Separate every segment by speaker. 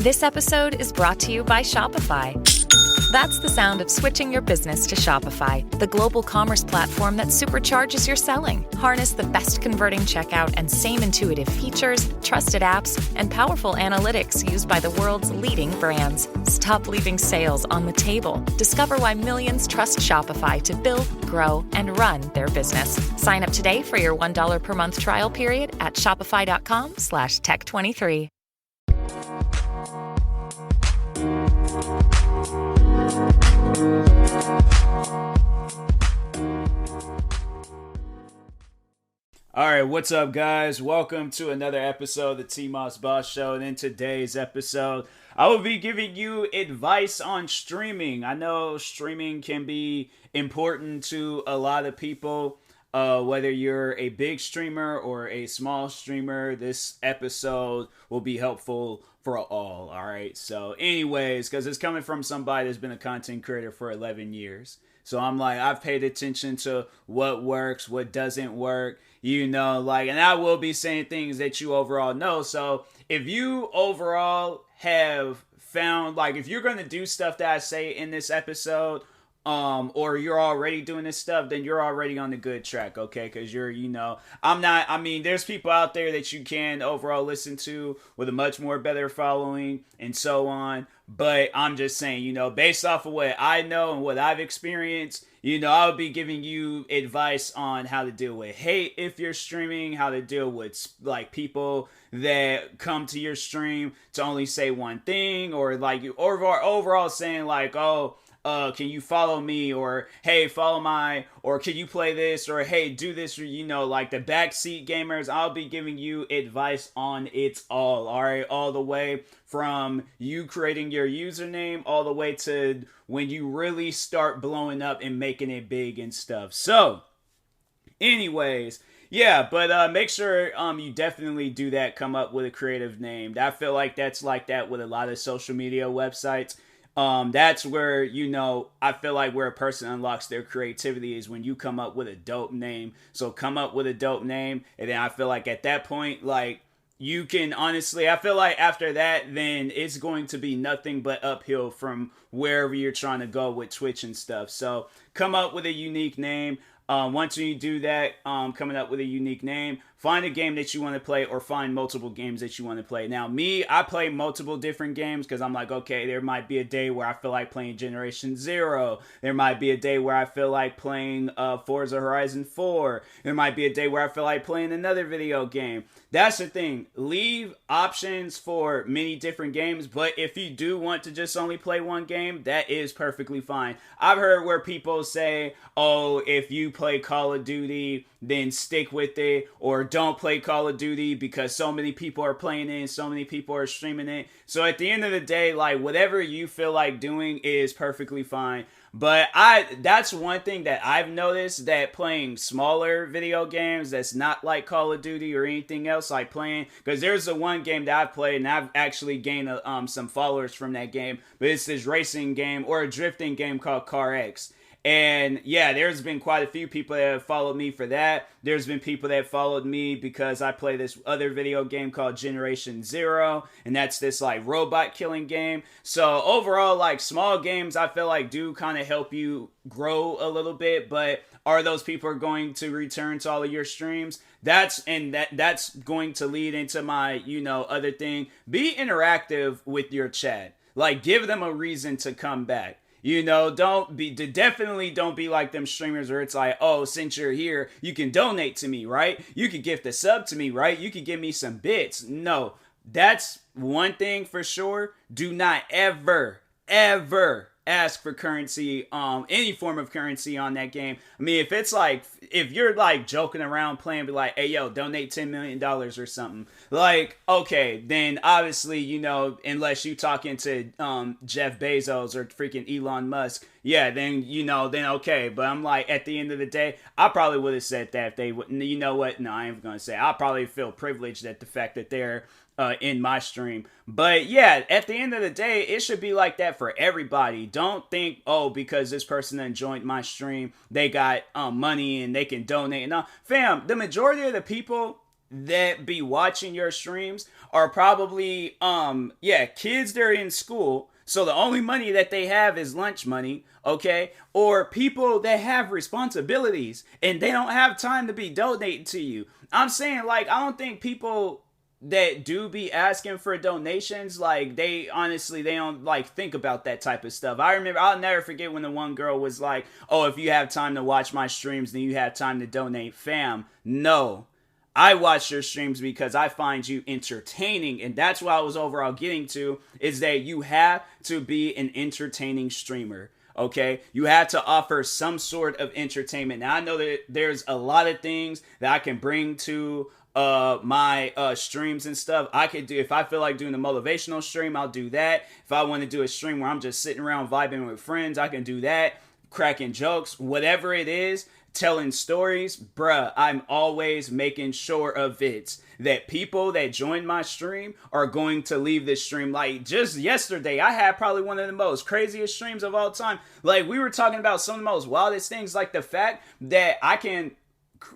Speaker 1: This episode is brought to you by Shopify. That's the sound of switching your business to Shopify, the global commerce platform that supercharges your selling. Harness the best converting checkout and same intuitive features, trusted apps, and powerful analytics used by the world's leading brands. Stop leaving sales on the table. Discover why millions trust Shopify to build, grow, and run their business. Sign up today for your $1 per month trial period at shopify.com/tech23.
Speaker 2: All right, what's up, guys? Welcome to another episode of the TMossBoss Show. And in today's episode, I will be giving you advice on streaming. I know streaming can be important to a lot of people, whether you're a big streamer or a small streamer. This episode will be helpful for all right? So anyways, because it's coming from somebody that's been a content creator for 11 years. So I've paid attention to what works, what doesn't work, and I will be saying things that you overall know. So if you overall have found, if you're going to do stuff that I say in this episode, or you're already doing this stuff, then you're already on the good track, okay? Because there's people out there that you can overall listen to with a much more better following and so on. But I'm just saying, based off of what I know and what I've experienced, I'll be giving you advice on how to deal with hate if you're streaming, how to deal with people that come to your stream to only say one thing, or overall saying can you follow me, or hey, follow or can you play this, or hey, do this, or the backseat gamers. I'll be giving you advice on it all right, all the way from you creating your username all the way to when you really start blowing up and making it big and stuff. So anyways, yeah, but make sure you definitely do that. Come up with a creative name. I feel like that's like that with a lot of social media websites. That's where, I feel like where a person unlocks their creativity is when you come up with a dope name. So come up with a dope name, and then I feel like at that point, you can honestly, I feel like after that, then it's going to be nothing but uphill from wherever you're trying to go with Twitch and stuff. So come up with a unique name. Once you do that, coming up with a unique name, find a game that you want to play, or find multiple games that you want to play. Now, I play multiple different games because I'm like, okay, there might be a day where I feel like playing Generation Zero. There might be a day where I feel like playing Forza Horizon 4. There might be a day where I feel like playing another video game. That's the thing. Leave options for many different games, but if you do want to just only play one game, that is perfectly fine. I've heard where people say, oh, if you play Call of Duty, then stick with it, or don't play Call of Duty because so many people are playing it and so many people are streaming it. So at the end of the day, whatever you feel like doing is perfectly fine. But that's one thing that I've noticed, that playing smaller video games that's not like Call of Duty or anything else, because there's the one game that I've played and I've actually gained some followers from that game, but it's this racing game or a drifting game called Car X. And yeah, there's been quite a few people that have followed me for that. There's been people that followed me because I play this other video game called Generation Zero, and that's this robot killing game. So overall, small games I feel like do kind of help you grow a little bit, but are those people going to return to all of your streams? That's going to lead into my, other thing. Be interactive with your chat. Give them a reason to come back. Definitely don't be like them streamers where it's like, oh, since you're here, you can donate to me, right? You could gift a sub to me, right? You could give me some bits. No, that's one thing for sure. Do not ever ask for currency, any form of currency on that game. I mean, if you're joking around playing, be like, hey, yo, donate $10 million or something. Okay, then obviously, unless you talking to Jeff Bezos or freaking Elon Musk, yeah, then okay. But I'm at the end of the day, I probably would have said that if they would. You know what? No, I ain't gonna say. I probably feel privileged at the fact that they're in my stream. But yeah, at the end of the day, it should be like that for everybody. Don't think, oh, because this person then joined my stream, they got money and they can donate. No, fam, the majority of the people that be watching your streams are probably kids that are in school, so the only money that they have is lunch money, okay? Or people that have responsibilities and they don't have time to be donating to you. I'm saying, like, I don't think people that do be asking for donations, like, they don't like think about that type of stuff. I remember, I'll never forget when the one girl was like, oh, if you have time to watch my streams, then you have time to donate. Fam, no. I watch your streams because I find you entertaining, and that's what I was overall getting to, is that you have to be an entertaining streamer. Okay, you have to offer some sort of entertainment. Now I know that there's a lot of things that I can bring to my streams and stuff. I could do, if I feel like doing a motivational stream, I'll do that. If I want to do a stream where I'm just sitting around vibing with friends, I can do that. Cracking jokes, whatever it is, telling stories, bruh, I'm always making sure of it that people that join my stream are going to leave this stream. Like, just yesterday, I had probably one of the most craziest streams of all time. Like, we were talking about some of the most wildest things, like the fact that I can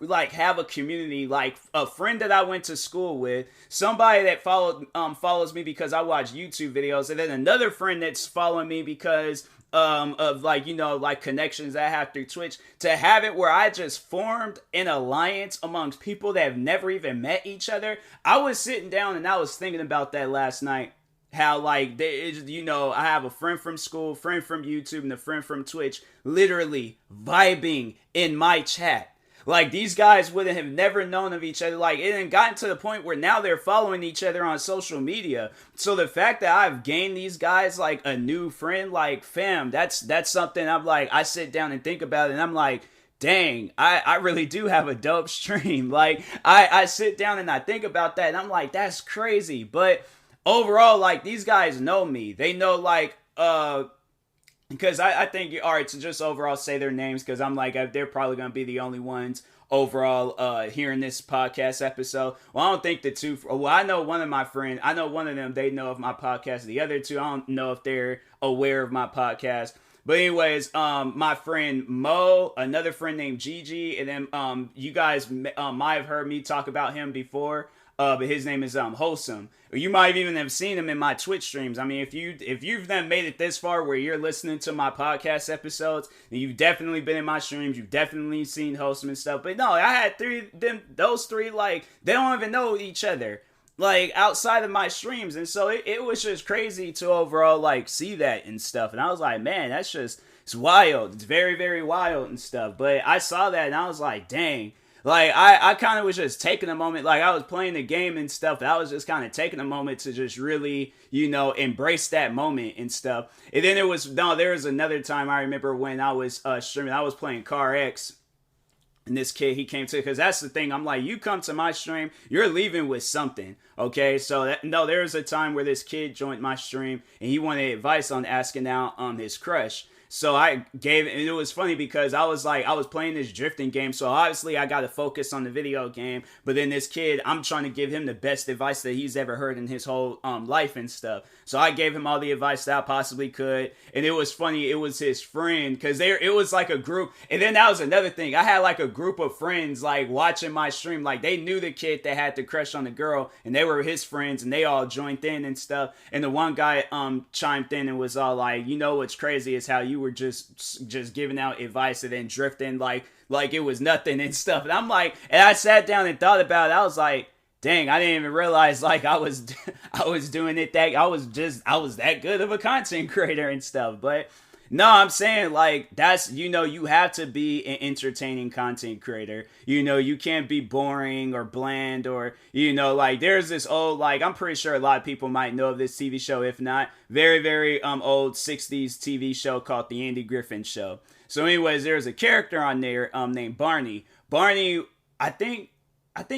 Speaker 2: like have a community, like a friend that I went to school with, somebody that follows me because I watch YouTube videos, and then another friend that's following me because of, like, you know, like connections I have through Twitch, to have it where I just formed an alliance amongst people that have never even met each other. I was sitting down and I was thinking about that last night. How, like, you know, I have a friend from school, friend from YouTube, and a friend from Twitch literally vibing in my chat. Like, these guys would have never known of each other. Like, it had gotten to the point where now they're following each other on social media. So the fact that I've gained these guys, like, a new friend, like, fam, that's something I'm like, I sit down and think about it, and I'm like, dang, I really do have a dope stream. Like, I sit down and I think about that, and I'm like, that's crazy. But overall, like, these guys know me. They know, like, because I think, all right, to just overall say their names, because I'm like, they're probably going to be the only ones overall hearing this podcast episode. Well, I don't think the two, well, I know one of my friends, I know one of them, they know of my podcast. The other two, I don't know if they're aware of my podcast. But anyways, my friend Mo, another friend named Gigi, and then you guys might have heard me talk about him before. But his name is Wholesome. You might even have seen him in my Twitch streams. I mean, if you've then made it this far where you're listening to my podcast episodes, then you've definitely been in my streams. You've definitely seen Wholesome and stuff. But no, I had those three, like, they don't even know each other, like, outside of my streams. And so it was just crazy to overall, like, see that and stuff. And I was like, man, that's just, it's wild. It's very, very wild and stuff. But I saw that and I was like, dang. Like, I kind of was just taking a moment, like, I was playing the game and stuff, and I was just kind of taking a moment to just really, you know, embrace that moment and stuff. And then there was another time I remember when I was streaming, I was playing Car X, and this kid, he came to, because that's the thing, I'm like, you come to my stream, you're leaving with something, okay? So, there was a time where this kid joined my stream, and he wanted advice on asking out his crush. So I gave it, and it was funny because I was playing this drifting game, so obviously I got to focus on the video game, but then this kid, I'm trying to give him the best advice that he's ever heard in his whole life and stuff. So I gave him all the advice that I possibly could, and it was funny, it was his friend, because it was like a group, and then that was another thing, I had like a group of friends like watching my stream, like they knew the kid that had the crush on the girl, and they were his friends, and they all joined in and stuff, and the one guy chimed in and was all like, you know what's crazy is how you were just giving out advice and then drifting like it was nothing and stuff. And I'm like, and I sat down and thought about it. I was like, dang, I didn't even realize like I was doing it that I was that good of a content creator and stuff. But no, I'm saying, like, that's, you know, you have to be an entertaining content creator. You know, you can't be boring or bland or, you know, like, there's this old, like, I'm pretty sure a lot of people might know of this TV show, if not, very, very old 60s TV show called The Andy Griffin Show. So anyways, there's a character on there named Barney. Barney, I think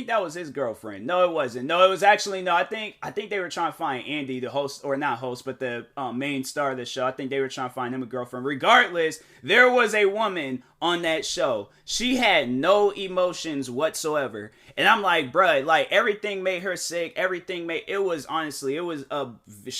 Speaker 2: that was his girlfriend. No, it wasn't. No, it was actually, no, I think they were trying to find Andy, the host, or not host, but the main star of the show. I think they were trying to find him a girlfriend. Regardless, there was a woman on that show. She had no emotions whatsoever. And I'm like, bruh, like everything made her sick. She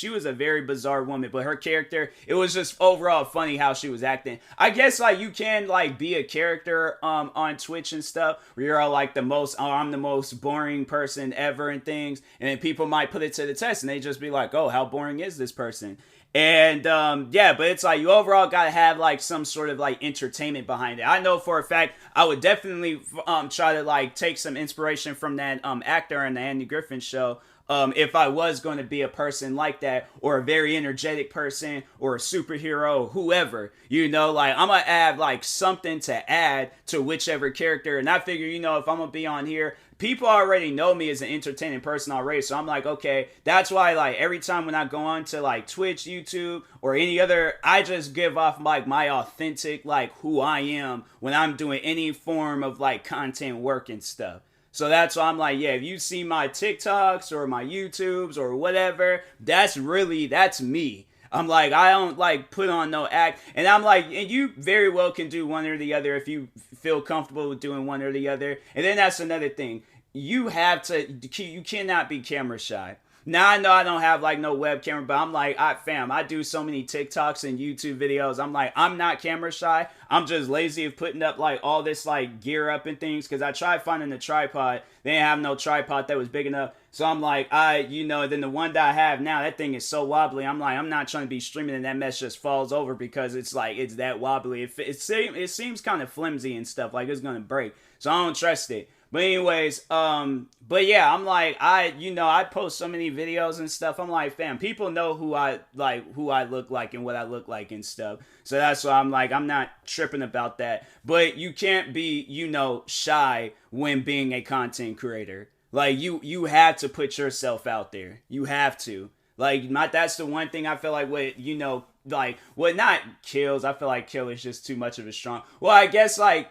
Speaker 2: was a very bizarre woman, but her character, it was just overall funny how she was acting. I guess like you can like be a character on Twitch and stuff where you're all like I'm the most boring person ever and things. And then people might put it to the test and they just be like, oh, how boring is this person? And yeah, but it's like you overall gotta have like some sort of like entertainment behind it. I know for a fact I would definitely try to like take some inspiration from that actor in the Andy Griffin show. If I was going to be a person like that, or a very energetic person, or a superhero, whoever, like I'm gonna add like something to add to whichever character. And I figure, if I'm gonna be on here, people already know me as an entertaining person already. So I'm like, okay, that's why like every time when I go on to like Twitch, YouTube, or any other, I just give off like my authentic, like who I am when I'm doing any form of like content work and stuff. So that's why I'm like, yeah, if you see my TikToks or my YouTubes or whatever, that's me. I'm like, I don't like put on no act. And I'm like, and you very well can do one or the other if you feel comfortable with doing one or the other. And then that's another thing. You cannot be camera shy. Now I know I don't have like no web camera, but I'm like, I do so many TikToks and YouTube videos. I'm like, I'm not camera shy. I'm just lazy of putting up like all this like gear up and things because I tried finding a tripod. They didn't have no tripod that was big enough. So I'm like, then the one that I have now, that thing is so wobbly. I'm like, I'm not trying to be streaming and that mess just falls over because it's like, it's that wobbly. It seems kind of flimsy and stuff, like it's going to break. So I don't trust it. But anyways, but yeah, I'm like, I post so many videos and stuff. I'm like, fam, people know who I look like and what I look like and stuff. So that's why I'm like, I'm not tripping about that. But you can't be, shy when being a content creator. Like you have to put yourself out there. You have to. Like, that's the one thing I feel like what not kills, I feel like kill is just too much of a strong, well, I guess like,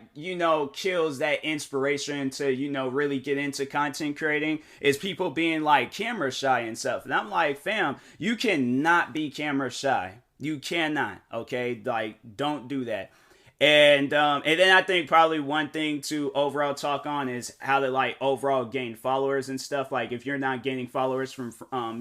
Speaker 2: kills that inspiration to, really get into content creating is people being like camera shy and stuff. And I'm like, fam, you cannot be camera shy. You cannot, okay? Like, don't do that. And then I think probably one thing to overall talk on is how to like overall gain followers and stuff. Like if you're not gaining followers from from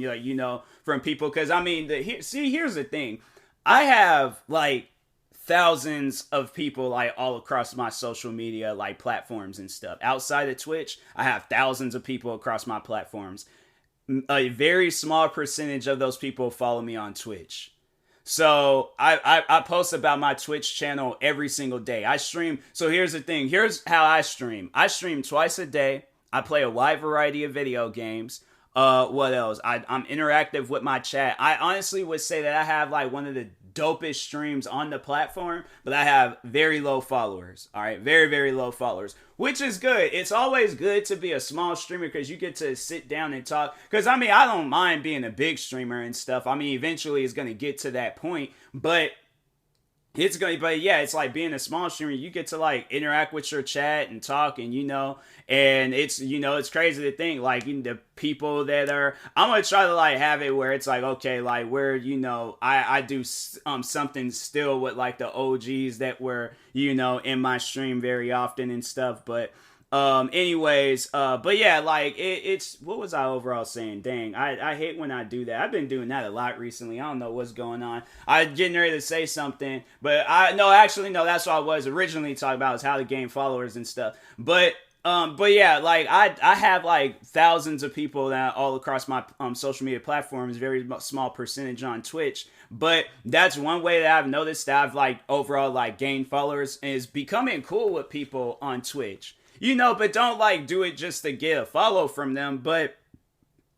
Speaker 2: people, because I mean here's the thing, I have like thousands of people like all across my social media like platforms and stuff. Outside of Twitch, I have thousands of people across my platforms. A very small percentage of those people follow me on Twitch. So I post about my Twitch channel every single day. I stream. So here's the thing. Here's how I stream. I stream twice a day. I play a wide variety of video games. What else? I'm interactive with my chat. I honestly would say that I have like one of the dopest streams on the platform, but I have very low followers. All right, very, very low followers, which is good. It's always good to be a small streamer because you get to sit down and talk. Because I mean, I don't mind being a big streamer and stuff. I mean, eventually it's going to get to that point, but it's like being a small streamer, you get to like interact with your chat and talk and and it's it's crazy to think like the people that are, I'm gonna try to like have it where it's like, okay, like where I do something still with like the OGs that were in my stream very often and stuff. But anyways, but yeah, like it's what was I overall saying? Dang, I hate when I do that. I've been doing that a lot recently. I don't know what's going on. I'm getting ready to say something, but that's what I was originally talking about, is how to gain followers and stuff. But yeah, like I have like thousands of people that all across my social media platforms, very small percentage on Twitch. But that's one way that I've noticed that I've like overall like gained followers is becoming cool with people on Twitch. But don't like do it just to get a follow from them, but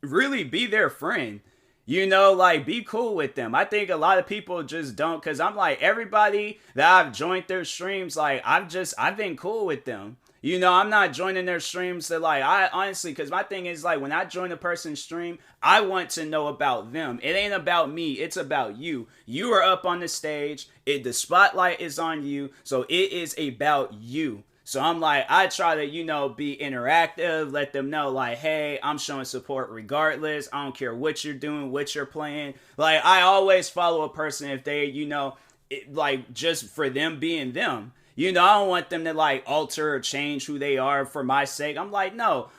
Speaker 2: really be their friend. Like be cool with them. I think a lot of people just don't, because I'm like, everybody that I've joined their streams, like I've been cool with them. I'm not joining their streams to like, I honestly, because my thing is like when I join a person's stream, I want to know about them. It ain't about me, it's about you. You are up on the stage, the spotlight is on you, so it is about you. So I'm like, I try to, be interactive, let them know like, hey, I'm showing support regardless. I don't care what you're doing, what you're playing. Like, I always follow a person if they, like just for them being them. I don't want them to like alter or change who they are for my sake. I'm like, no.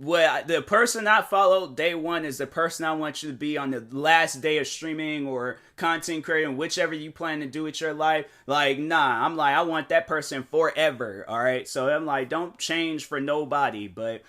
Speaker 2: The person I follow day one is the person I want you to be on the last day of streaming or content creating, whichever you plan to do with your life. Like, nah, I'm like, I want that person forever. All right. So I'm like, don't change for nobody. But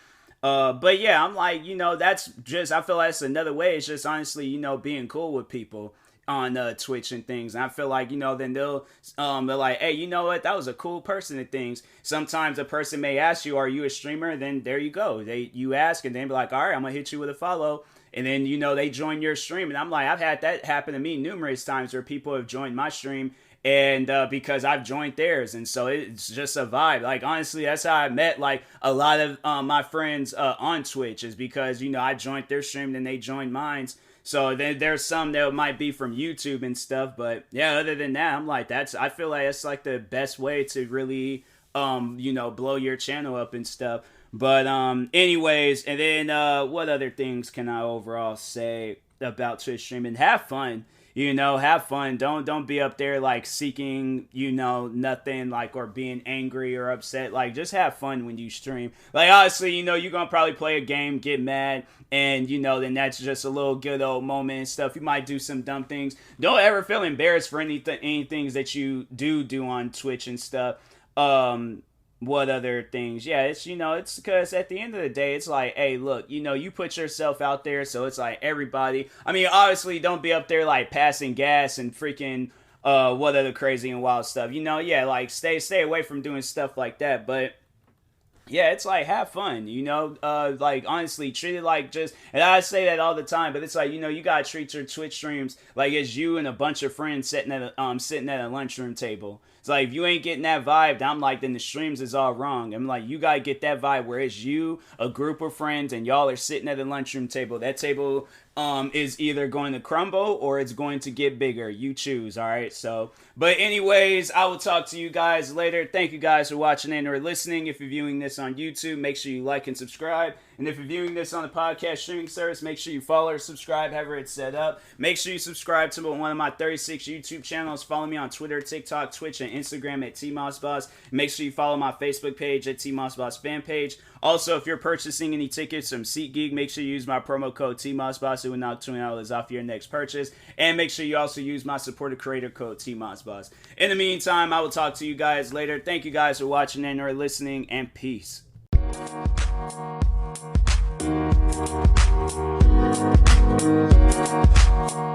Speaker 2: yeah, I'm like, that's just, I feel like that's another way. It's just honestly, being cool with people on Twitch and things. And I feel like, then they're like, hey, you know what? That was a cool person and things. Sometimes a person may ask you, are you a streamer? Then there you go. You ask and then be like, all right, I'm going to hit you with a follow. And then, they join your stream. And I'm like, I've had that happen to me numerous times where people have joined my stream and because I've joined theirs, and so it's just a vibe. Like, honestly, that's how I met like a lot of my friends on Twitch, is because I joined their stream and they joined mine. So then there's some that might be from YouTube and stuff, but yeah, other than that, I'm like, I feel like that's like the best way to really blow your channel up and stuff. But anyways, and then what other things can I overall say about Twitch streaming? Have fun. Have fun. Don't be up there like seeking, nothing, like, or being angry or upset. Like, just have fun when you stream. Like, honestly, you're gonna probably play a game, get mad, and then that's just a little good old moment and stuff. You might do some dumb things. Don't ever feel embarrassed for any things that you do on Twitch and stuff. What other things? Yeah, it's because at the end of the day, it's like, hey, look, you put yourself out there, so it's like everybody. I mean, obviously, don't be up there like passing gas and freaking what other crazy and wild stuff. Yeah, like stay away from doing stuff like that. But yeah, it's like, have fun, like, honestly, treat it like just, and I say that all the time, but it's like, you gotta treat your Twitch streams like it's you and a bunch of friends sitting at a lunchroom table. It's like, if you ain't getting that vibe, I'm like, then the streams is all wrong. I'm like, you gotta get that vibe where it's you, a group of friends, and y'all are sitting at a lunchroom table. That table is either going to crumble or it's going to get bigger. You choose, all right? So, but anyways, I will talk to you guys later. Thank you guys for watching and or listening. If you're viewing this on YouTube, make sure you like and subscribe. And if you're viewing this on a podcast streaming service, make sure you follow or subscribe, however it's set up. Make sure you subscribe to one of my 36 YouTube channels. Follow me on Twitter, TikTok, Twitch, and Instagram at TMossBoss. Make sure you follow my Facebook page at TMossBoss fan page. Also, if you're purchasing any tickets from SeatGeek, make sure you use my promo code TMossBoss. It will knock $20 off your next purchase. And make sure you also use my supporter creator code TMossBoss. In the meantime, I will talk to you guys later. Thank you guys for watching and or listening, and peace. Thank you.